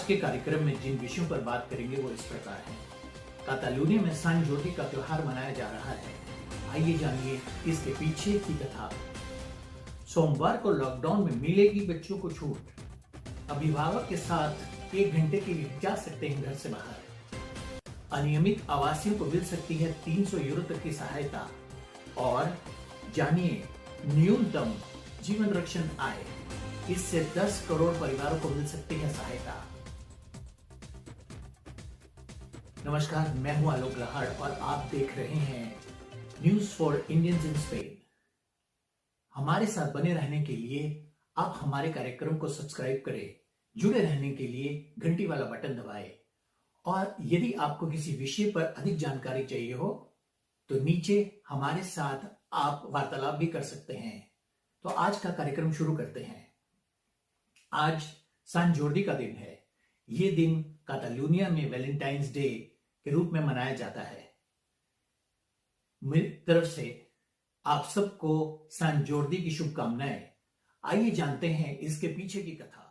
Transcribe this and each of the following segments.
के कार्यक्रम में जिन विषयों पर बात करेंगे वो इस प्रकार हैं। कातालूनिया में सान जोर्डी का त्योहार मनाया जा रहा है। आइए जानिए इसके पीछे की कथा। सोमवार को लॉकडाउन में मिलेगी बच्चों को छूट। अभिभावक के साथ 1 घंटे के लिए जा सकते हैं घर से बाहर। अनियमित आवासियों को मिल सकती है 300 यूरो तक की सहायता। और जानिए न्यूनतम जीवन रक्षण आय, इससे 10 करोड़ परिवारों को मिल सकती है सहायता। नमस्कार, मैं हूं आलोक लहाड़ और आप देख रहे हैं news for Indians in Spain. हमारे साथ बने रहने के लिए आप हमारे कार्यक्रम को सब्सक्राइब करें, जुड़े रहने के लिए घंटी वाला बटन दबाएं और यदि आपको किसी विषय पर अधिक जानकारी चाहिए हो तो नीचे हमारे साथ आप वार्तालाप भी कर सकते हैं। तो आज का कार्यक्रम शुरू करते हैं। आज सान जोर्डी का दिन है। ये दिन कातालूनिया में वैलेंटाइंस डे के रूप में मनाया जाता है। मेरी तरफ से आप सबको सान जोर्डी की शुभकामनाएं। आइए जानते हैं इसके पीछे की कथा।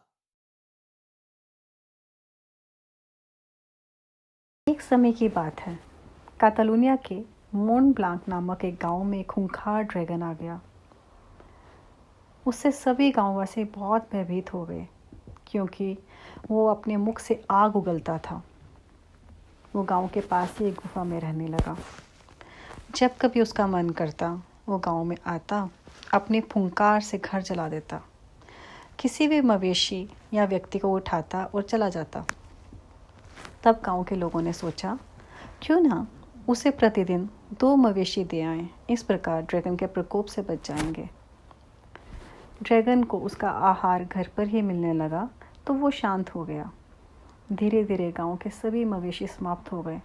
एक समय की बात है। कातालूनिया के मोंट ब्लांक नामक एक गांव में एक खूंखार ड्रैगन आ गया। उससे सभी गांववासी बहुत भयभीत हो गए, क्योंकि वो अपने मुख से आग उगलता था। वो गांव के पास ही एक गुफा में रहने लगा। जब कभी उसका मन करता वो गांव में आता, अपने फुंकार से घर जला देता, किसी भी मवेशी या व्यक्ति को उठाता और चला जाता। तब गांव के लोगों ने सोचा, क्यों ना उसे प्रतिदिन 2 मवेशी दे आएं। इस प्रकार ड्रैगन के प्रकोप से बच जाएंगे। ड्रैगन को उसका आहार घर पर ही मिलने लगा तो वो शांत हो गया। धीरे धीरे गांव के सभी मवेशी समाप्त हो गए।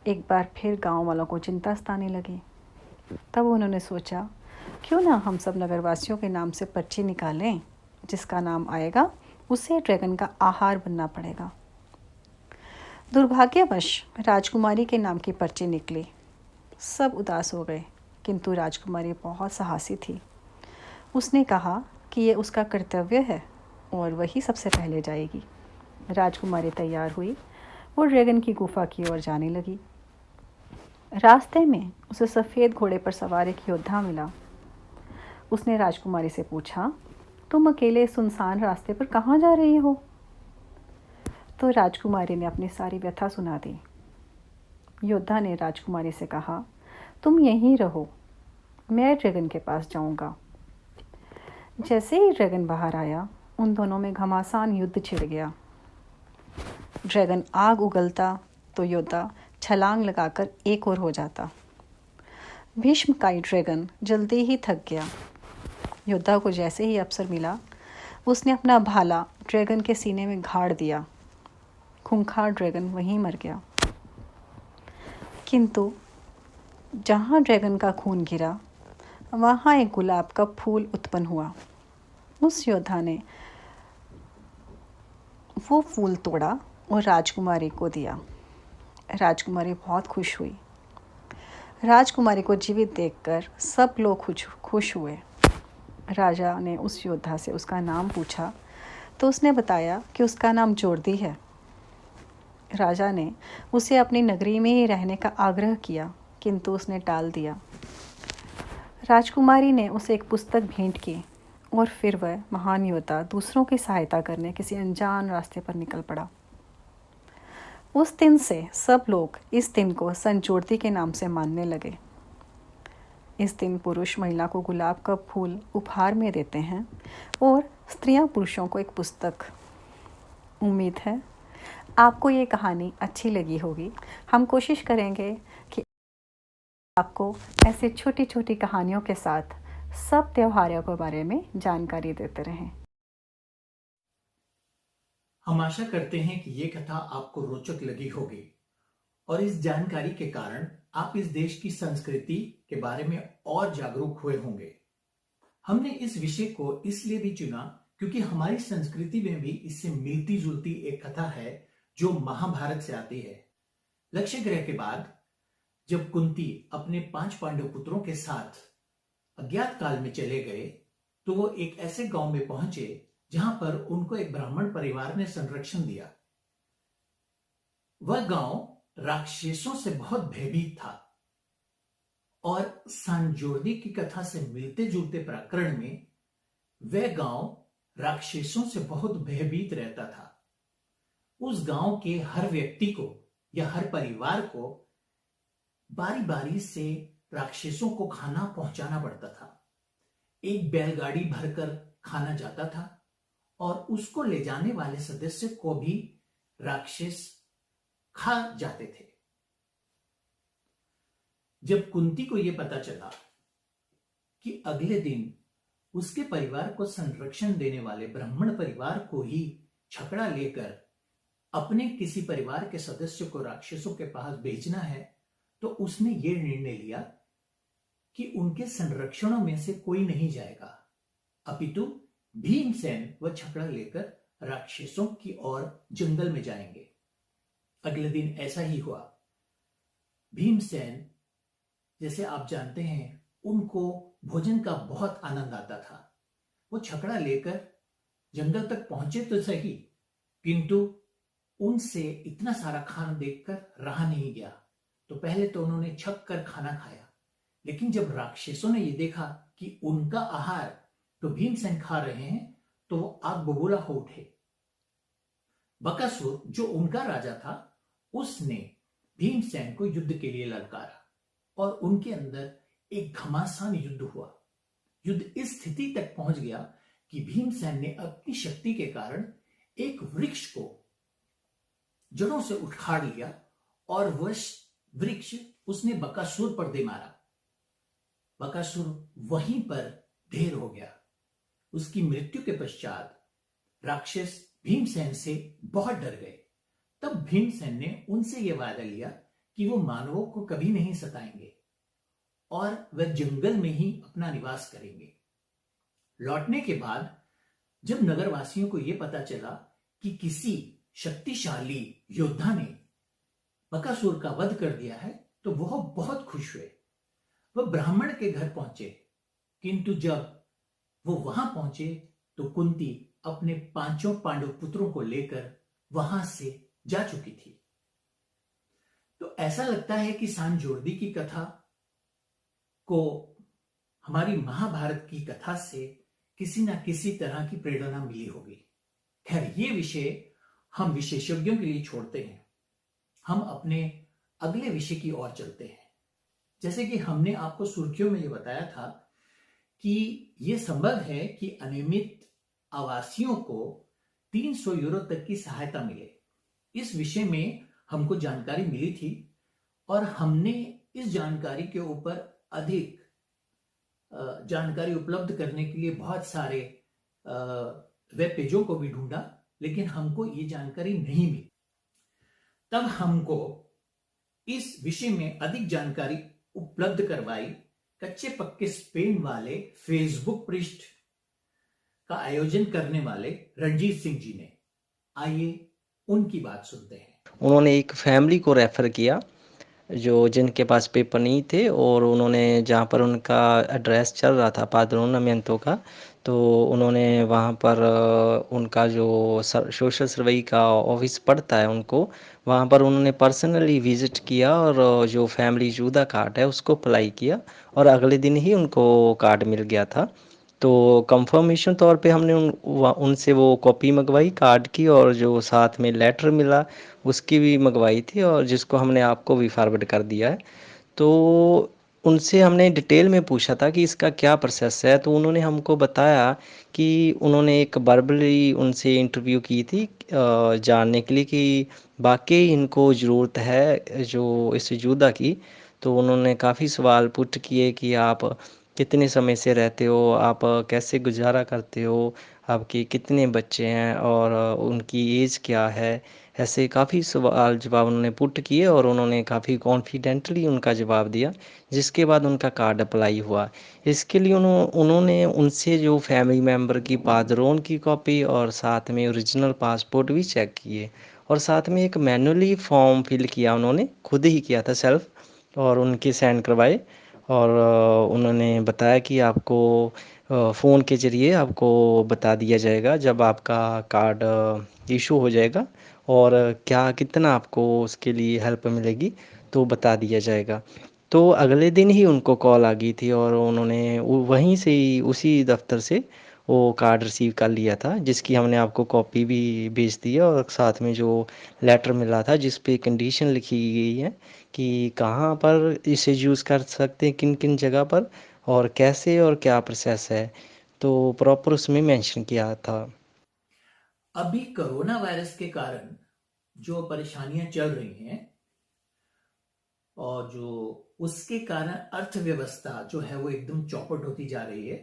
एक बार फिर गांव वालों को चिंता सताने लगी। तब उन्होंने सोचा, क्यों ना हम सब नगरवासियों के नाम से पर्ची निकालें। जिसका नाम आएगा उसे ड्रैगन का आहार बनना पड़ेगा। दुर्भाग्यवश राजकुमारी के नाम की पर्ची निकली। सब उदास हो गए, किंतु राजकुमारी बहुत साहसी थी। उसने कहा कि ये उसका कर्तव्य है और वही सबसे पहले जाएगी। राजकुमारी तैयार हुई। वो ड्रैगन की गुफा की ओर जाने लगी। रास्ते में उसे सफ़ेद घोड़े पर सवार एक योद्धा मिला। उसने राजकुमारी से पूछा, तुम अकेले सुनसान रास्ते पर कहाँ जा रही हो? तो राजकुमारी ने अपनी सारी व्यथा सुना दी। योद्धा ने राजकुमारी से कहा, तुम यहीं रहो, मैं ड्रैगन के पास जाऊंगा। जैसे ही ड्रैगन बाहर आया, उन दोनों में घमासान युद्ध छिड़ गया। ड्रैगन आग उगलता तो योद्धा छलांग लगाकर एक ओर हो जाता। भीष्मकाय ड्रैगन जल्दी ही थक गया। योद्धा को जैसे ही अवसर मिला, उसने अपना भाला ड्रैगन के सीने में गाड़ दिया। खूंखार ड्रैगन वहीं मर गया। किंतु जहाँ ड्रैगन का खून गिरा, वहाँ एक गुलाब का फूल उत्पन्न हुआ। उस योद्धा ने वो फूल तोड़ा और राजकुमारी को दिया। राजकुमारी बहुत खुश हुई। राजकुमारी को जीवित देखकर सब लोग खुश हुए। राजा ने उस योद्धा से उसका नाम पूछा तो उसने बताया कि उसका नाम जोर्डी है। राजा ने उसे अपनी नगरी में ही रहने का आग्रह किया, किंतु उसने टाल दिया। राजकुमारी ने उसे एक पुस्तक भेंट की और फिर वह महान योद्धा दूसरों की सहायता करने किसी अनजान रास्ते पर निकल पड़ा। उस दिन से सब लोग इस दिन को सान जोर्डी के नाम से मानने लगे। इस दिन पुरुष महिला को गुलाब का फूल उपहार में देते हैं और स्त्रियां पुरुषों को एक पुस्तक। उम्मीद है आपको ये कहानी अच्छी लगी होगी। हम कोशिश करेंगे कि आपको ऐसे छोटी छोटी कहानियों के साथ सब त्योहारों के बारे में जानकारी देते रहें। हम आशा करते हैं कि ये कथा आपको रोचक लगी होगी और इस जानकारी के कारण आप इस देश की संस्कृति के बारे में और जागरूक हुए होंगे। हमने इस विषय को इसलिए भी चुना क्योंकि हमारी संस्कृति में भी इससे मिलती जुलती एक कथा है जो महाभारत से आती है। लक्ष्य ग्रह के बाद जब कुंती अपने 5 पांडव पुत्रों के साथ अज्ञात काल में चले गए तो वो एक ऐसे गांव में पहुंचे जहां पर उनको एक ब्राह्मण परिवार ने संरक्षण दिया। वह गांव राक्षसों से बहुत भयभीत था और सांजोर्दी की कथा से मिलते जुलते प्रकरण में वह गांव राक्षसों से बहुत भयभीत रहता था। उस गांव के हर व्यक्ति को या हर परिवार को बारी बारी से राक्षसों को खाना पहुंचाना पड़ता था। एक बैलगाड़ी भरकर खाना जाता था और उसको ले जाने वाले सदस्य को भी राक्षस खा जाते थे। जब कुंती को यह पता चला कि अगले दिन उसके परिवार को संरक्षण देने वाले ब्राह्मण परिवार को ही छकड़ा लेकर अपने किसी परिवार के सदस्य को राक्षसों के पास भेजना है, तो उसने ये निर्णय लिया कि उनके संरक्षणों में से कोई नहीं जाएगा, अपितु भीमसेन वह छकड़ा लेकर राक्षसों की ओर जंगल में जाएंगे। अगले दिन ऐसा ही हुआ। भीमसेन, जैसे आप जानते हैं, उनको भोजन का बहुत आनंद आता था। वो छकड़ा लेकर जंगल तक पहुंचे तो सही, किंतु उनसे इतना सारा खाना देखकर रहा नहीं गया। तो पहले तो उन्होंने छक कर खाना खाया, लेकिन जब राक्षसों ने यह देखा कि उनका आहार तो भीमसेन खा रहे हैं, तो वो आग बबूला हो उठे। बकासुर, जो उनका राजा था, उसने भीमसेन को युद्ध के लिए ललकारा और उनके अंदर एक घमासान युद्ध हुआ। युद्ध इस स्थिति तक पहुंच गया कि भीमसेन ने अपनी शक्ति के कारण एक वृक्ष को जड़ों से उखाड़ लिया और वह वृक्ष उसने बकासुर पर दे मारा। बकासुर वहीं पर ढेर हो गया। उसकी मृत्यु के पश्चात राक्षस भीमसेन से बहुत डर गए। तब भीमसेन ने उनसे यह वादा लिया कि वो मानवों को कभी नहीं सताएंगे और वह जंगल में ही अपना निवास करेंगे। लौटने के बाद जब नगरवासियों को यह पता चला कि किसी शक्तिशाली योद्धा ने बकासुर का वध कर दिया है, तो वह बहुत खुश हुए। वह ब्राह्मण के घर पहुंचे, किंतु जब वो वहां पहुंचे तो कुंती अपने 5 पांडव पुत्रों को लेकर वहां से जा चुकी थी। तो ऐसा लगता है कि सांजोर्दी की कथा को हमारी महाभारत की कथा से किसी ना किसी तरह की प्रेरणा मिली होगी। खैर, ये विषय हम विशेषज्ञों के लिए छोड़ते हैं। हम अपने अगले विषय की ओर चलते हैं। जैसे कि हमने आपको सुर्खियों में यह बताया था कि यह संभव है कि अनियमित आवासियों को 300 यूरो तक की सहायता मिले। इस विषय में हमको जानकारी मिली थी और हमने इस जानकारी के ऊपर अधिक जानकारी उपलब्ध करने के लिए बहुत सारे वेब पेजों को भी ढूंढा, लेकिन हमको ये जानकारी नहीं मिली। तब हमको इस विषय में अधिक जानकारी उपलब्ध करवाई कच्चे पक्के स्पेन वाले फेसबुक पृष्ठ का आयोजन करने वाले रणजीत सिंह जी ने। आइए उनकी बात सुनते हैं। उन्होंने एक फैमिली को रेफ़र किया जो जिनके पास पेपर नहीं थे, और उन्होंने जहाँ पर उनका एड्रेस चल रहा था पाद्रोनमेंतो का, तो उन्होंने वहाँ पर उनका जो सोशल सर्वे का ऑफिस पड़ता है उनको, वहाँ पर उन्होंने पर्सनली विज़िट किया और जो फैमिली जुदा कार्ड है उसको अप्लाई किया और अगले दिन ही उनको कार्ड मिल गया था। तो कंफर्मेशन तौर पे हमने उनसे वो कॉपी मंगवाई कार्ड की, और जो साथ में लेटर मिला उसकी भी मंगवाई थी, और जिसको हमने आपको भी फॉरवर्ड कर दिया है। तो उनसे हमने डिटेल में पूछा था कि इसका क्या प्रोसेस है, तो उन्होंने हमको बताया कि उन्होंने एक वर्बली उनसे इंटरव्यू की थी जानने के लिए कि वाकई इनको ज़रूरत है जो इस जुदा की। तो उन्होंने काफ़ी सवाल पुट किए कि आप कितने समय से रहते हो, आप कैसे गुजारा करते हो, आपके कितने बच्चे हैं और उनकी एज क्या है। ऐसे काफ़ी सवाल जवाब उन्होंने पुट किए और उन्होंने काफ़ी कॉन्फिडेंटली उनका जवाब दिया, जिसके बाद उनका कार्ड अप्लाई हुआ। इसके लिए उन्होंने उनसे जो फैमिली मेम्बर की पादरोन की कॉपी और साथ में ओरिजिनल पासपोर्ट भी चेक किए, और साथ में एक मैनुअली फॉर्म फिल किया, उन्होंने खुद ही किया था सेल्फ, और उनके साइन करवाए। और उन्होंने बताया कि आपको फ़ोन के ज़रिए आपको बता दिया जाएगा जब आपका कार्ड इशू हो जाएगा, और क्या कितना आपको उसके लिए हेल्प मिलेगी तो बता दिया जाएगा। तो अगले दिन ही उनको कॉल आ गई थी, और उन्होंने वहीं से ही उसी दफ़्तर से वो कार्ड रिसीव कर लिया था, जिसकी हमने आपको कॉपी भी भेज दी है, और साथ में जो लेटर मिला था जिस पे कंडीशन लिखी गई है कि कहाँ पर इसे यूज़ कर सकते हैं, किन किन जगह पर, और कैसे और क्या प्रोसेस है, तो प्रॉपर उसमें मेंशन किया था। अभी कोरोना वायरस के कारण जो परेशानियां चल रही हैं और जो उसके कारण अर्थव्यवस्था जो है वो एकदम चौपट होती जा रही है,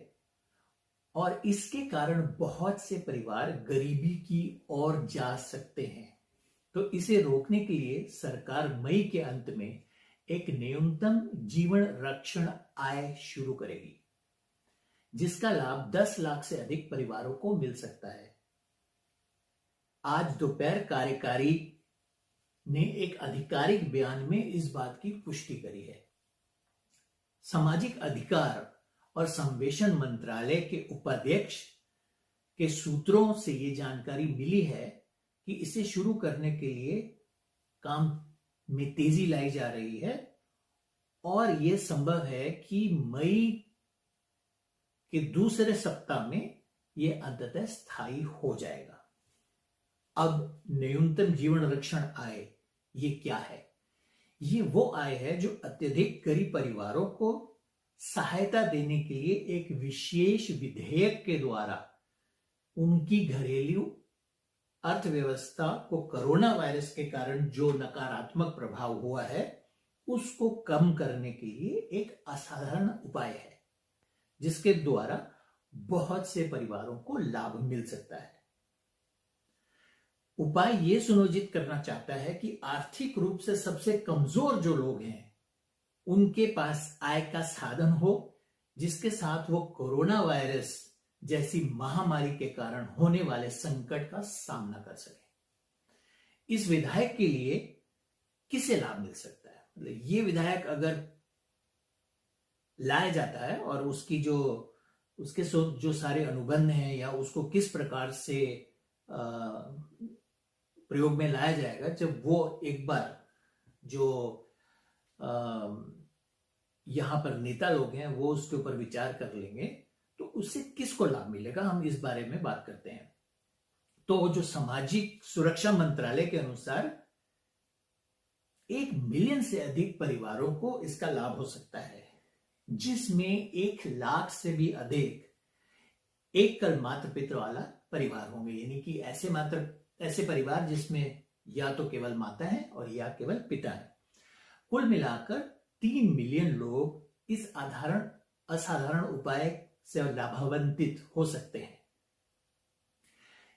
और इसके कारण बहुत से परिवार गरीबी की ओर जा सकते हैं। तो इसे रोकने के लिए सरकार मई के अंत में एक न्यूनतम जीवन रक्षण आय शुरू करेगी, जिसका लाभ 10 लाख से अधिक परिवारों को मिल सकता है। आज दोपहर कार्यकारी ने एक आधिकारिक बयान में इस बात की पुष्टि करी है। सामाजिक अधिकार और संवेशन मंत्रालय के उपाध्यक्ष के सूत्रों से ये जानकारी मिली है कि इसे शुरू करने के लिए काम में तेजी लाई जा रही है, और यह संभव है कि मई के दूसरे सप्ताह में यह अंततः स्थायी हो जाएगा। अब न्यूनतम जीवन रक्षण आय ये क्या है? ये वो आय है जो अत्यधिक गरीब परिवारों को सहायता देने के लिए एक विशेष विधेयक के द्वारा उनकी घरेलू अर्थव्यवस्था को कोरोना वायरस के कारण जो नकारात्मक प्रभाव हुआ है उसको कम करने के लिए एक असाधारण उपाय है, जिसके द्वारा बहुत से परिवारों को लाभ मिल सकता है। उपाय यह सुनिश्चित करना चाहता है कि आर्थिक रूप से सबसे कमजोर जो लोग हैं उनके पास आय का साधन हो, जिसके साथ वो कोरोना वायरस जैसी महामारी के कारण होने वाले संकट का सामना कर सके। इस विधायक के लिए किसे लाभ मिल सकता है? मतलब ये विधायक अगर लाया जाता है और उसकी उसके जो सारे अनुबंध हैं या उसको किस प्रकार से प्रयोग में लाया जाएगा, जब वो एक बार जो यहां पर नेता लोग हैं वो उसके ऊपर विचार कर लेंगे, तो उससे किसको लाभ मिलेगा, हम इस बारे में बात करते हैं। तो जो सामाजिक सुरक्षा मंत्रालय के अनुसार 1 मिलियन से अधिक परिवारों को इसका लाभ हो सकता है, जिसमें 1 लाख से भी अधिक एकल मात्र पिता वाला परिवार होंगे, यानी कि ऐसे परिवार जिसमें या तो केवल माता है और या केवल पिता है। कुल मिलाकर 3 मिलियन लोग इस असाधारण उपाय से लाभान्वित हो सकते हैं।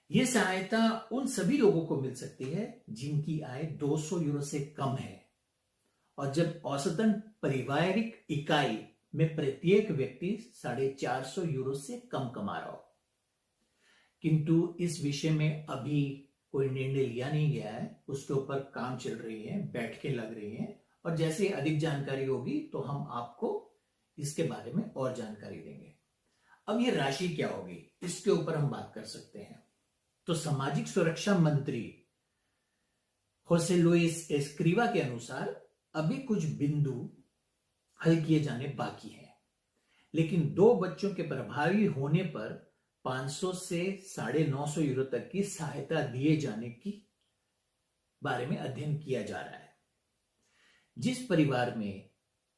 यह सहायता उन सभी लोगों को मिल सकती है जिनकी आय 200 यूरो से कम है, और जब औसतन पारिवारिक इकाई में प्रत्येक व्यक्ति 450 यूरो से कम कमा रहा हो। किंतु इस विषय में अभी कोई निर्णय लिया नहीं गया है, उसके ऊपर काम चल रही है, बैठकें लग रही हैं, और जैसे अधिक जानकारी होगी तो हम आपको इसके बारे में और जानकारी देंगे। अब ये राशि क्या होगी, इसके ऊपर हम बात कर सकते हैं। तो सामाजिक सुरक्षा मंत्री होसे लुइस एस्क्रिवा के अनुसार अभी कुछ बिंदु हल किए जाने बाकी हैं, लेकिन 2 बच्चों के प्रभावी होने पर 500 से 950 यूरो तक की सहायता दिए जाने की बारे में अध्ययन किया जा रहा है। जिस परिवार में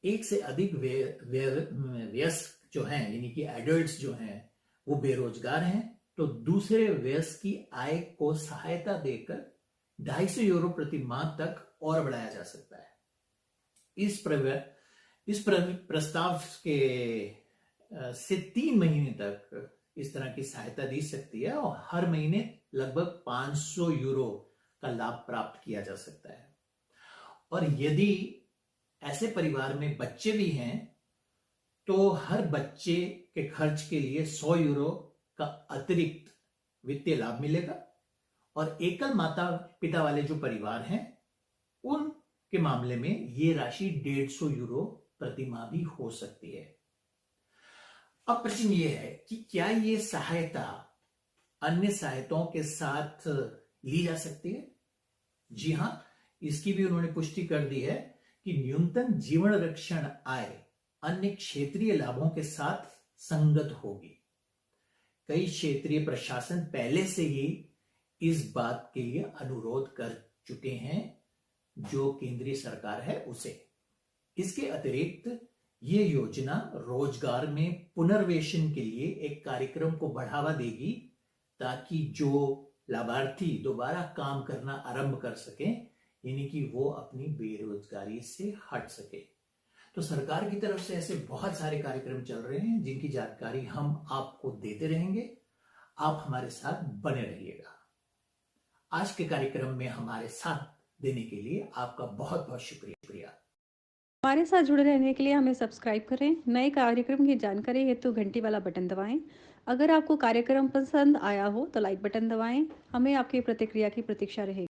1 से अधिक वयस्क जो हैं, यानी कि एडल्ट्स जो हैं, वो बेरोजगार हैं, तो दूसरे वयस्क की आय को सहायता देकर 250 यूरो प्रति माह तक और बढ़ाया जा सकता है। इस प्रस्ताव के से 3 महीने तक इस तरह की सहायता दी सकती है, और हर महीने लगभग 500 यूरो का लाभ प्राप्त किया जा सकता है। और यदि ऐसे परिवार में बच्चे भी हैं तो हर बच्चे के खर्च के लिए 100 यूरो का अतिरिक्त वित्तीय लाभ मिलेगा, और एकल माता पिता वाले जो परिवार हैं उनके मामले में ये राशि 150 यूरो प्रति माह भी हो सकती है। अब प्रश्न ये है कि क्या ये सहायता अन्य सहायताओं के साथ ली जा सकती है? जी हां, इसकी भी उन्होंने पुष्टि कर दी है कि न्यूनतम जीवन रक्षण आय अन्य क्षेत्रीय लाभों के साथ संगत होगी। कई क्षेत्रीय प्रशासन पहले से ही इस बात के लिए अनुरोध कर चुके हैं जो केंद्रीय सरकार है उसे। इसके अतिरिक्त ये योजना रोजगार में पुनर्वेशन के लिए एक कार्यक्रम को बढ़ावा देगी ताकि जो लाभार्थी दोबारा काम करना आरंभ कर सके, यानी कि वो अपनी बेरोजगारी से हट सके। तो सरकार की तरफ से ऐसे बहुत सारे कार्यक्रम चल रहे हैं जिनकी जानकारी हम आपको देते रहेंगे। आप हमारे साथ बने रहिएगा। आज के कार्यक्रम में हमारे साथ देने के लिए आपका बहुत बहुत शुक्रिया। हमारे साथ जुड़े रहने के लिए हमें सब्सक्राइब करें। नए कार्यक्रम की जानकारी हेतु घंटी वाला बटन दबाएं। अगर आपको कार्यक्रम पसंद आया हो तो लाइक बटन दबाएं। हमें आपकी प्रतिक्रिया की प्रतीक्षा रहेगी।